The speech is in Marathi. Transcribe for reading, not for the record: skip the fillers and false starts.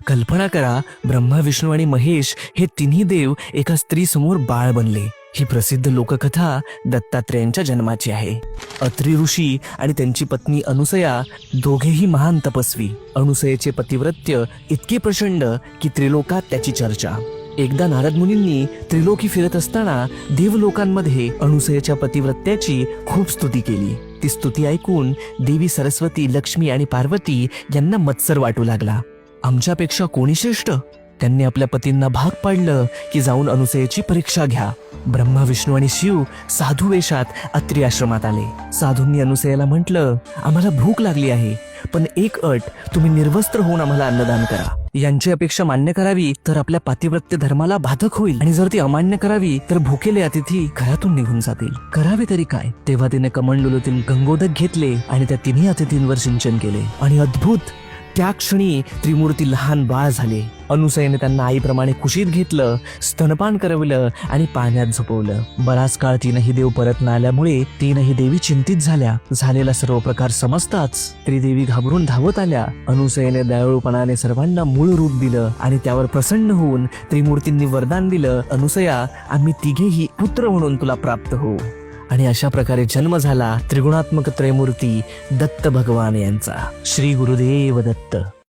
कल्पना करा, ब्रह्मा, विष्णू आणि महेश हे तिन्ही देव एका स्त्री समोर बाळ बनले. ही प्रसिद्ध लोककथा दत्तात्रेयांच्या जन्माची आहे. अत्री ऋषी आणि त्यांची पत्नी अनुसया दोघेही महान तपस्वी. अनुसयेचे पतिव्रत्य इतके प्रचंड की त्रिलोकात त्याची चर्चा. एकदा नारद मुनींनी त्रिलोकी फिरत असताना देवलोकांमध्ये अनुसयेच्या पतिव्रत्याची खूप स्तुती केली. ती स्तुती ऐकून देवी सरस्वती, लक्ष्मी आणि पार्वती यांना मत्सर वाटू लागला. आमच्यापेक्षा कोणी श्रेष्ठ? त्यांनी आपल्या पतींना भाग पाडलं की जाऊन अनुसयेची परीक्षा घ्या. ब्रह्मा, विष्णू आणि शिव साधू वेशात अत्री आश्रमात आले. साधूंनी अनुसयेला म्हटलं, आम्हाला भूक लागली आहे, पण एक अट, तुम्ही निर्वस्त्र होऊन आम्हाला अन्नदान करा. यांची अपेक्षा मान्य करावी तर आपल्या पातिव्रत्य धर्माला बाधक होईल, आणि जर ती अमान्य करावी तर भुकेले अतिथी घरातून निघून जातील. करावे तरी काय? तेव्हा तिने कमंडलूतील गंगोदक घेतले आणि त्या तिन्ही अतिथींवर सिंचन केले, आणि अद्भुत, त्या क्षणी त्रिमूर्ती लहान बाळ झाले. अनुसयेने त्यांना आईप्रमाणे कुशीत घेतलं, स्तनपान करवलं आणि पाण्यात झोपवलं. बराच काळ तीनही देव परत न आल्यामुळे तीनही देवी चिंतित झाल्या. झालेला सर्व प्रकार समजताच त्रिदेवी घाबरून धावत आल्या. अनुसयेने दयाळूपणाने सर्वांना मूळ रूप दिलं आणि त्यावर प्रसन्न होऊन त्रिमूर्तींनी वरदान दिलं, अनुसया, आम्ही तिघेही पुत्र म्हणून तुला प्राप्त होऊ. आणि अशा प्रकारे जन्म झाला त्रिगुणात्मक त्रयमूर्ती दत्त भगवान यांचा. श्री गुरुदेव दत्त.